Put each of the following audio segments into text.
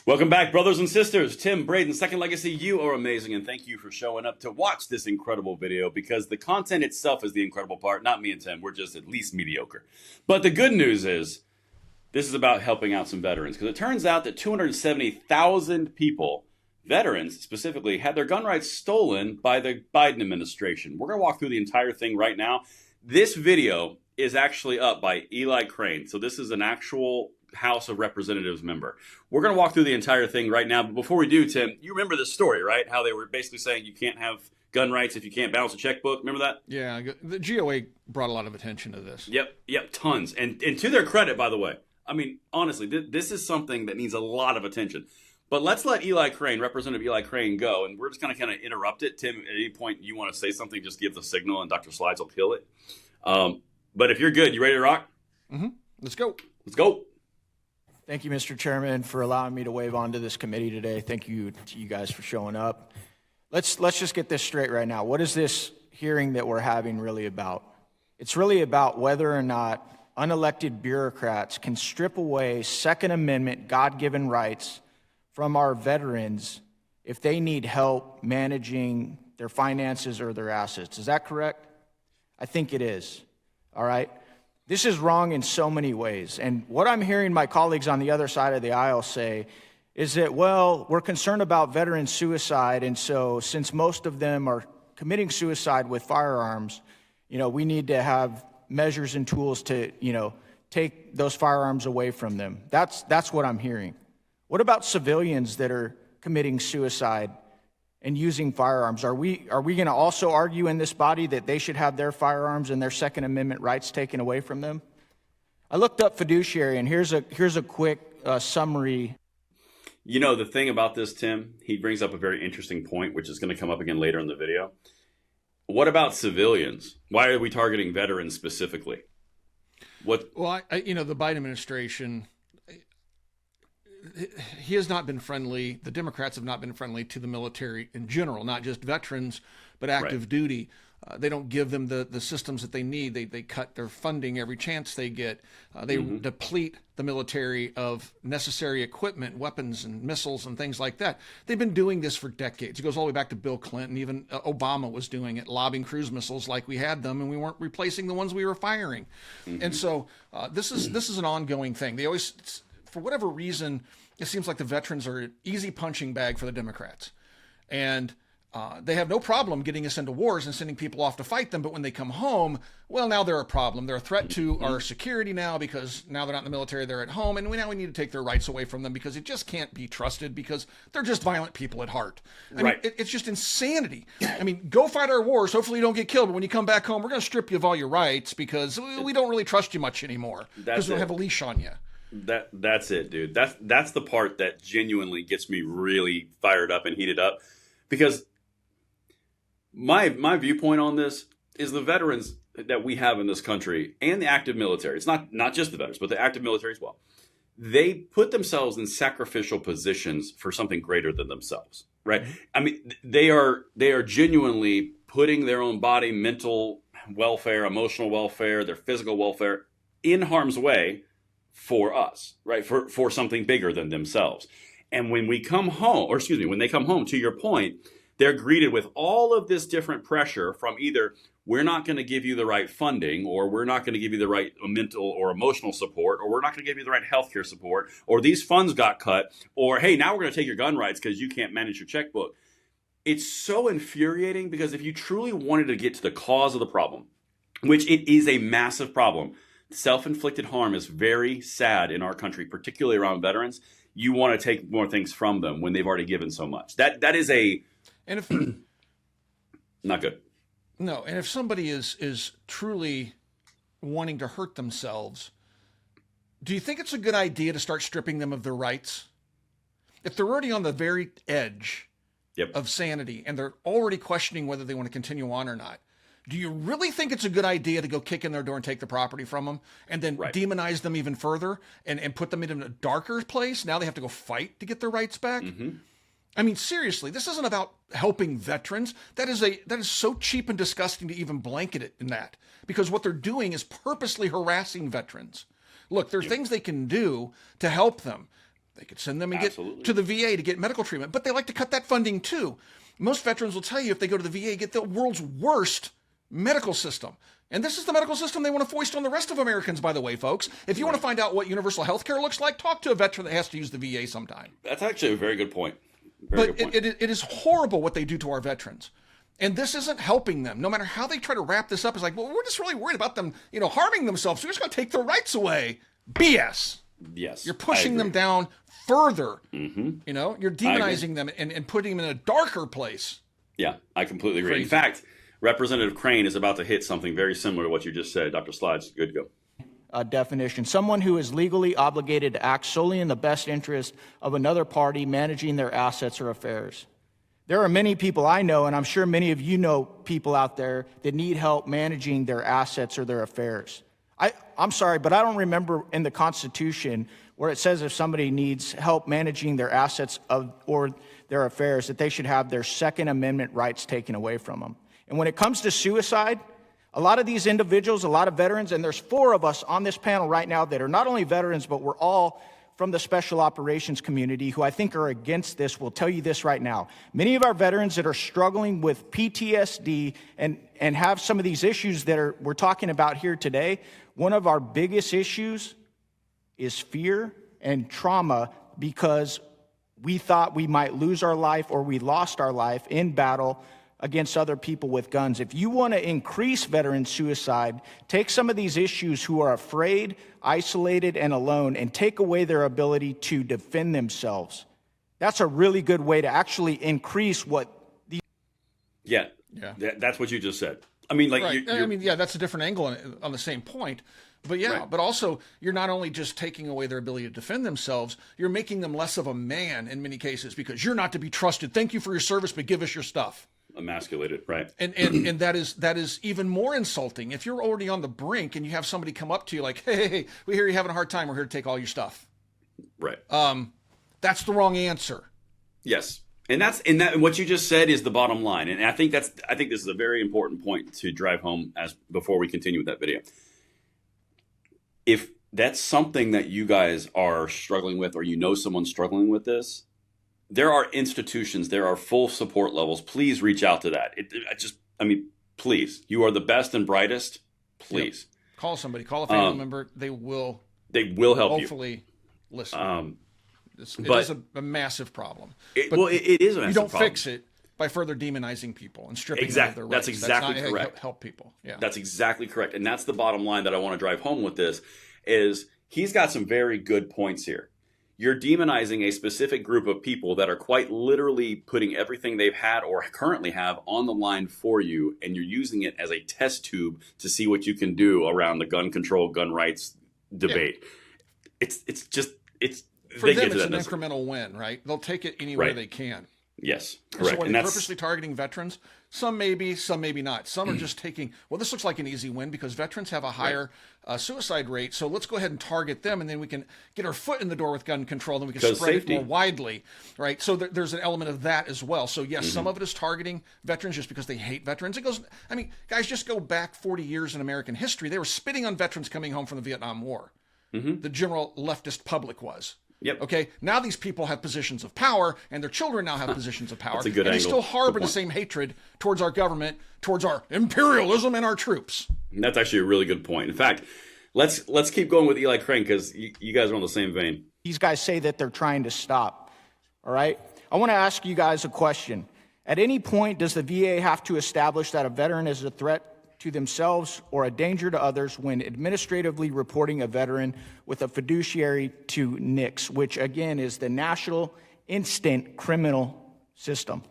Welcome back, brothers and sisters. Tim, Braden, Second Legacy, you are amazing, and thank you for showing up to watch this incredible video because the content itself is the incredible part. Not me and Tim. We're just at least mediocre. But the good news is this is about helping out some veterans because it turns out that 270,000 people, veterans specifically, had their gun rights stolen by the Biden administration. We're going to walk through the entire thing right now. This video is actually up by Eli Crane. So this is an actual House of Representatives member. We're going to walk through the entire thing right now. But before we do, Tim, you remember this story, right? How they were basically saying you can't have gun rights if you can't balance a checkbook. Remember that? Yeah, the GOA brought a lot of attention to this. Yep, tons. And to their credit, by the way, I mean, honestly, this is something that needs a lot of attention. But let's let Eli Crane, Representative Eli Crane, go. And we're just going to kind of interrupt it. Tim, at any point you want to say something, just give the signal and Dr. Slides will kill it. But if you're good, you ready to rock? Mm-hmm. Let's go. Let's go. Thank you, Mr. Chairman, for allowing me to wave onto this committee today. Thank you to you guys for showing up. Let's just get this straight right now. What is this hearing that we're having really about? It's really about whether or not unelected bureaucrats can strip away Second Amendment God-given rights from our veterans if they need help managing their finances or their assets. Is that correct? I think it is. All right. This is wrong in so many ways. And what I'm hearing my colleagues on the other side of the aisle say is that, well, we're concerned about veteran suicide. And so since most of them are committing suicide with firearms, we need to have measures and tools to, take those firearms away from them. That's what I'm hearing. What about civilians that are committing suicide and using firearms? Are we going to also argue in this body that they should have their firearms and their Second Amendment rights taken away from them? I looked up fiduciary, and here's a quick summary. The thing about this, Tim, he brings up a very interesting point, which is going to come up again later in the video. What about civilians? Why are we targeting veterans specifically? Well, the Biden administration, he has not been friendly. The Democrats have not been friendly to the military in general, not just veterans, but active duty. They don't give them the systems that they need. They cut their funding every chance they get. They deplete the military of necessary equipment, weapons and missiles and things like that. They've been doing this for decades. It goes all the way back to Bill Clinton. Even Obama was doing it, lobbing cruise missiles like we had them, and we weren't replacing the ones we were firing. And so this is an ongoing thing. They always, for whatever reason, it seems like the veterans are an easy punching bag for the Democrats. And they have no problem getting us into wars and sending people off to fight them. But when they come home, well, now they're a problem. They're a threat to our security now because now they're not in the military, they're at home. And now we need to take their rights away from them because it just can't be trusted because they're just violent people at heart. I mean, it's just insanity. I mean, go fight our wars. Hopefully you don't get killed. But when you come back home, we're going to strip you of all your rights because we don't really trust you much anymore because we don't have a leash on you. That's it, dude. That's the part that genuinely gets me really fired up and heated up, because my viewpoint on this is the veterans that we have in this country and the active military. It's not just the veterans, but the active military as well. They put themselves in sacrificial positions for something greater than themselves, right? I mean, they are genuinely putting their own body, mental welfare, emotional welfare, their physical welfare in harm's way for us, right? For something bigger than themselves. And when they come home, to your point, they're greeted with all of this different pressure from either we're not going to give you the right funding, or we're not going to give you the right mental or emotional support, or we're not going to give you the right healthcare support, or these funds got cut, or hey, now we're going to take your gun rights because you can't manage your checkbook. It's so infuriating because if you truly wanted to get to the cause of the problem, which it is a massive problem, self-inflicted harm is very sad in our country, particularly around veterans. You want to take more things from them when they've already given so much. That is not good. No, and if somebody is truly wanting to hurt themselves, do you think it's a good idea to start stripping them of their rights? If they're already on the very edge of sanity and they're already questioning whether they want to continue on or not, do you really think it's a good idea to go kick in their door and take the property from them and then demonize them even further and put them in a darker place? Now they have to go fight to get their rights back. I mean, seriously, this isn't about helping veterans. That is so cheap and disgusting to even blanket it in that, because what they're doing is purposely harassing veterans. Look, there are things they can do to help them. They could send them and Absolutely. get to the VA to get medical treatment, but they like to cut that funding too. Most veterans will tell you if they go to the VA, get the world's worst medical system. And this is the medical system they want to foist on the rest of Americans, by the way, folks. If you want to find out what universal health care looks like, talk to a veteran that has to use the VA sometime. That's actually a very good point. Very But good point. it is horrible what they do to our veterans. And this isn't helping them. No matter how they try to wrap this up, it's like, well, we're just really worried about them, harming themselves. So we're just going to take their rights away. BS. Yes. You're pushing them down further. You're demonizing them and putting them in a darker place. Yeah, I completely agree. Crazy. In fact, Representative Crane is about to hit something very similar to what you just said. Dr. Slides, good to go. Definition: someone who is legally obligated to act solely in the best interest of another party managing their assets or affairs. There are many people I know, and I'm sure many of you know people out there that need help managing their assets or their affairs. I'm sorry, but I don't remember in the Constitution where it says if somebody needs help managing their assets or their affairs that they should have their Second Amendment rights taken away from them. And when it comes to suicide, a lot of these individuals, a lot of veterans, and there's 4 of us on this panel right now that are not only veterans, but we're all from the special operations community who I think are against this will tell you this right now. Many of our veterans that are struggling with PTSD and have some of these issues that we're talking about here today, one of our biggest issues is fear and trauma because we thought we might lose our life or we lost our life in battle against other people with guns. If you want to increase veteran suicide, take some of these issues who are afraid, isolated, and alone, and take away their ability to defend themselves. That's a really good way to actually increase what the... Yeah. That's what you just said. I mean, like, right. That's a different angle on the same point. But Right. But also you're not only just taking away their ability to defend themselves, you're making them less of a man in many cases because you're not to be trusted. Thank you for your service, but give us your stuff. Emasculated, right? And that is even more insulting. If you're already on the brink and you have somebody come up to you like, hey, we hear you're having a hard time. We're here to take all your stuff. Right. That's the wrong answer. Yes. And what you just said is the bottom line. And I think this is a very important point to drive home before we continue with that video. If that's something that you guys are struggling with, or someone's struggling with this, there are institutions, there are full support levels. Please reach out to that. Please. You are the best and brightest. Please. Yep. Call somebody. Call a family member. They will help hopefully listen. It but is a massive problem. It is a massive problem. You don't fix it by further demonizing people and stripping them of their rights. That's exactly not correct. Help people. Yeah. That's exactly correct. And that's the bottom line that I want to drive home with this is he's got some very good points here. You're demonizing a specific group of people that are quite literally putting everything they've had or currently have on the line for you, and you're using it as a test tube to see what you can do around the gun control, gun rights debate. Yeah. It's for them, it's an incremental win, right? They'll take it anywhere they can. Yes, So correct. are they purposely targeting veterans? Some maybe not. Some are just taking, well, this looks like an easy win because veterans have a higher suicide rate. So let's go ahead and target them, and then we can get our foot in the door with gun control, then we can spread it more widely, right? So there's an element of that as well. So yes, some of it is targeting veterans just because they hate veterans. It goes, guys, just go back 40 years in American history. They were spitting on veterans coming home from the Vietnam War. The general leftist public was. Yep. Okay. Now these people have positions of power, and their children now have positions of power. That's a good and angle. they still harbor the same hatred towards our government, towards our imperialism and our troops. And that's actually a really good point. In fact, let's keep going with Eli Crane because you guys are on the same vein. These guys say that they're trying to stop. All right. I want to ask you guys a question. At any point, does the VA have to establish that a veteran is a threat to themselves or a danger to others when administratively reporting a veteran with a fiduciary to NICS, which again is the National Instant Criminal System?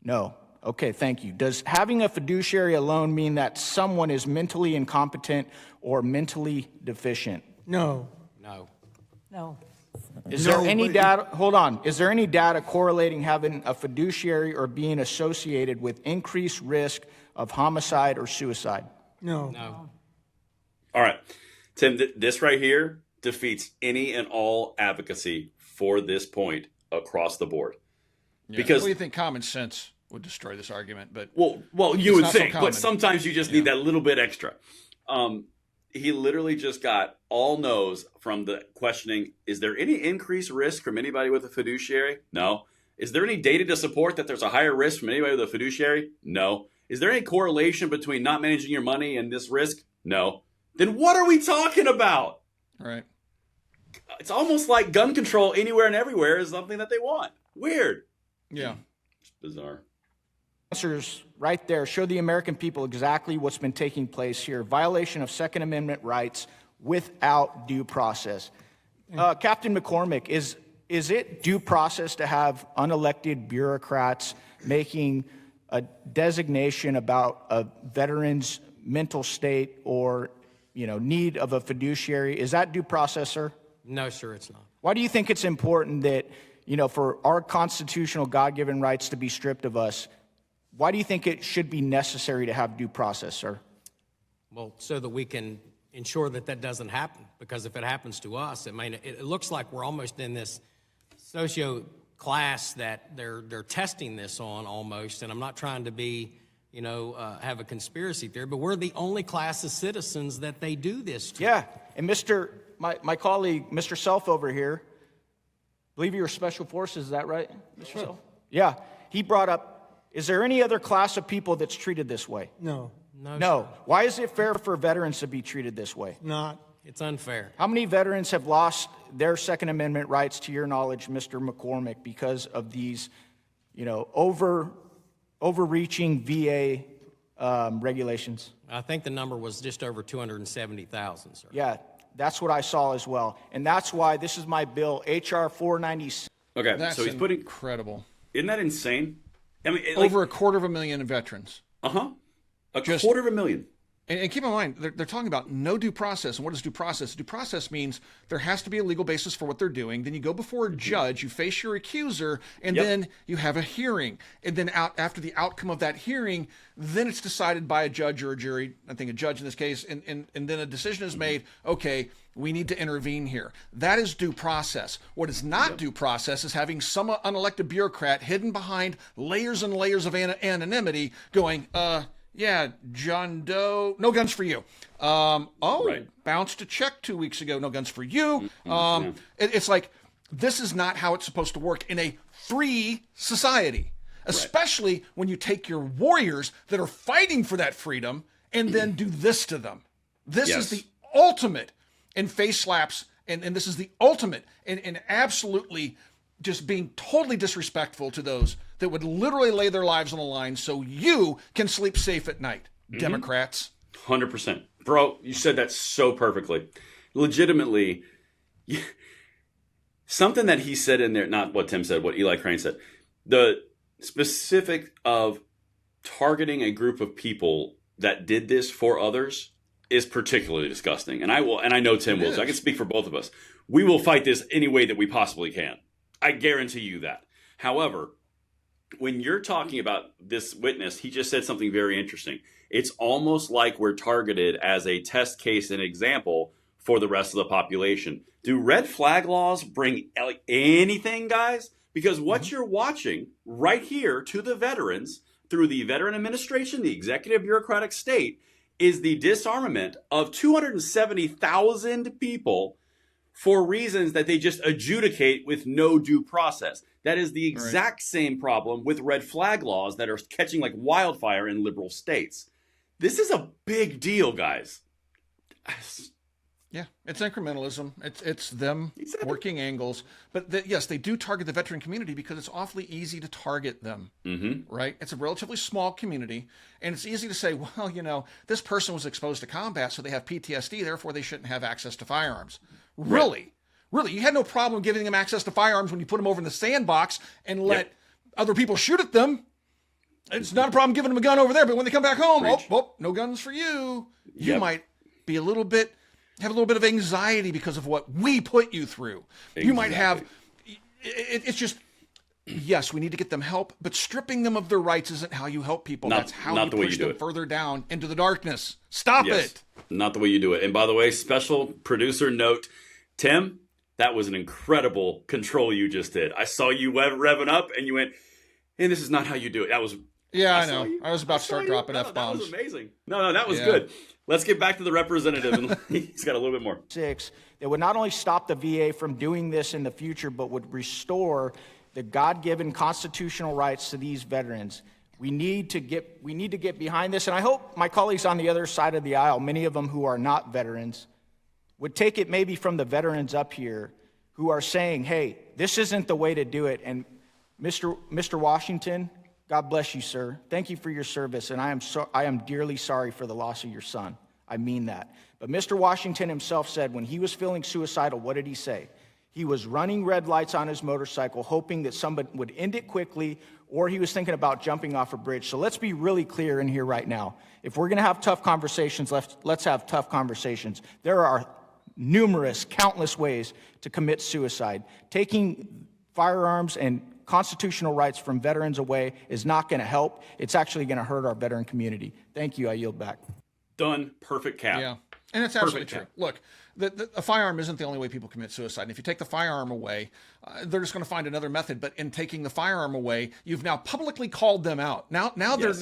No. Okay, thank you. Does having a fiduciary alone mean that someone is mentally incompetent or mentally deficient? No. Is there any data? Hold on. Is there any data correlating having a fiduciary or being associated with increased risk of homicide or suicide? No. All right, Tim, this right here defeats any and all advocacy for this point across the board. Yeah. Because what do you think? Common sense would destroy this argument, but well, you would not so think, common. but sometimes you just need that little bit extra. he literally just got all no's from the questioning. Is there any increased risk from anybody with a fiduciary? No. Is there any data to support that there's a higher risk from anybody with a fiduciary? No. Is there any correlation between not managing your money and this risk? No. Then what are we talking about? Right. It's almost like gun control anywhere and everywhere is something that they want. Weird. Yeah. It's bizarre. Answers right there show the American people exactly what's been taking place here. Violation of Second Amendment rights without due process. Captain McCormick, is it due process to have unelected bureaucrats making a designation about a veteran's mental state or, need of a fiduciary? Is that due process, sir? No, sir, it's not. Why do you think it's important that, for our constitutional God-given rights to be stripped of us, why do you think it should be necessary to have due process, sir? Well, so that we can ensure that that doesn't happen. Because if it happens to us, it looks like we're almost in this socio class that they're testing this on almost. And I'm not trying to be, have a conspiracy theory, but we're the only class of citizens that they do this to. Yeah, and my colleague, Mr. Self over here, I believe you were Special Forces, is that right, Mr. Self? Yeah, he brought up, is there any other class of people that's treated this way? No, No. Why is it fair for veterans to be treated this way? not. It's unfair. How many veterans have lost their Second Amendment rights, to your knowledge, Mr. McCormick, because of these, overreaching VA regulations? I think the number was just over 270,000, sir. Yeah, that's what I saw as well. And that's why this is my bill, H.R. 496. Okay, That's so he's putting. incredible. Isn't that insane? I mean, Over 250,000 veterans. a quarter of a million. And keep in mind, they're talking about no due process. And what is due process? Due process means there has to be a legal basis for what they're doing. Then you go before a judge, you face your accuser, and then you have a hearing. And then after the outcome of that hearing, then it's decided by a judge or a jury, I think a judge in this case, and then a decision is made, okay, we need to intervene here. That is due process. What is not due process is having some unelected bureaucrat hidden behind layers and layers of anonymity going, yeah, John Doe, no guns for you. Bounced a check 2 weeks ago, no guns for you. It's like, this is not how it's supposed to work in a free society, especially when you take your warriors that are fighting for that freedom and then do this to them. This is the ultimate in face slaps, and this is the ultimate in absolutely just being totally disrespectful to those that would literally lay their lives on the line so you can sleep safe at night. Democrats. 100%. Bro, you said that so perfectly. Legitimately, something that he said in there, not what Tim said, what Eli Crane said, the specific of targeting a group of people that did this for others is particularly disgusting. And I know Tim will, so I can speak for both of us. We will fight this any way that we possibly can. I guarantee you that. However, when you're talking about this witness, he just said something very interesting. It's almost like we're targeted as a test case and example for the rest of the population. Do red flag laws bring anything, guys? Because what you're watching right here to the veterans through the Veteran Administration, the executive bureaucratic state, is the disarmament of 270,000 people for reasons that they just adjudicate with no due process. That is the exact same problem with red flag laws that are catching like wildfire in liberal states. This is a big deal, guys. Yeah, it's incrementalism. It's them working angles. But yes, they do target the veteran community because it's awfully easy to target them, right? It's a relatively small community, and it's easy to say, well, this person was exposed to combat, so they have PTSD, therefore they shouldn't have access to firearms. Really? You had no problem giving them access to firearms when you put them over in the sandbox and let other people shoot at them. It's not a problem giving them a gun over there, but when they come back home, no guns for you. You might be have a little bit of anxiety because of what we put you through. Exactly. You might have, it's just, yes, we need to get them help, but stripping them of their rights isn't how you help people. That's how you push them further down into the darkness. Stop it. Not the way you do it. And by the way, special producer note, Tim, that was an incredible control you just did. I saw you revving up and you went, and this is not how you do it. That was Yeah, I saw know. you. I was about to saw start you. dropping No, F-bombs. That was amazing. No, that was Yeah. good. Let's get back to the representative, and he's got a little bit more. That would not only stop the VA from doing this in the future, but would restore the God-given constitutional rights to these veterans. We need to get behind this, and I hope my colleagues on the other side of the aisle, many of them who are not veterans, would take it maybe from the veterans up here who are saying, hey, this isn't the way to do it. And Mr. Washington, God bless you, sir. Thank you for your service, and I am dearly sorry for the loss of your son. I mean that. But Mr. Washington himself said when he was feeling suicidal, what did he say? He was running red lights on his motorcycle, hoping that somebody would end it quickly, or he was thinking about jumping off a bridge. So let's be really clear in here right now. If we're going to have tough conversations, let's have tough conversations. There are numerous, countless ways to commit suicide. Taking firearms and constitutional rights from veterans away is not going to help. It's actually going to hurt our veteran community. Thank you. I yield back. Done. Perfect cap. Yeah. And it's absolutely true. Perfect. Look, a firearm isn't the only way people commit suicide. And if you take the firearm away, they're just going to find another method. But in taking the firearm away, you've now publicly called them out. Now they're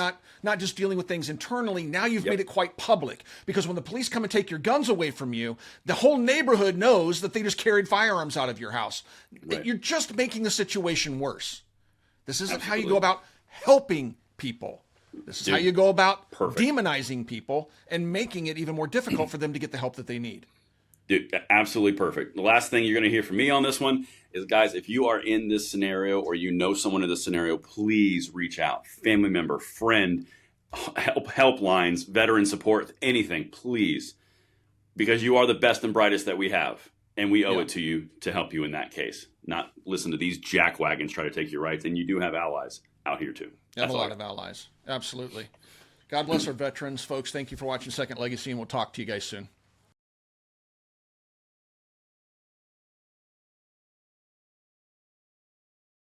not just dealing with things internally. Now you've made it quite public. Because when the police come and take your guns away from you, the whole neighborhood knows that they just carried firearms out of your house. Right. You're just making the situation worse. This isn't how you go about helping people. This is how you go about demonizing people and making it even more difficult for them to get the help that they need. Dude, absolutely perfect. The last thing you're going to hear from me on this one is, guys, if you are in this scenario or you know someone in this scenario, please reach out. Family member, friend, helplines, veteran support, anything, please. Because you are the best and brightest that we have. And we owe it to you to help you in that case. Not listen to these jackwagons try to take your rights. And you do have allies out here, too. We have a lot of allies. Absolutely. God bless our veterans, folks. Thank you for watching Second Legacy, and we'll talk to you guys soon.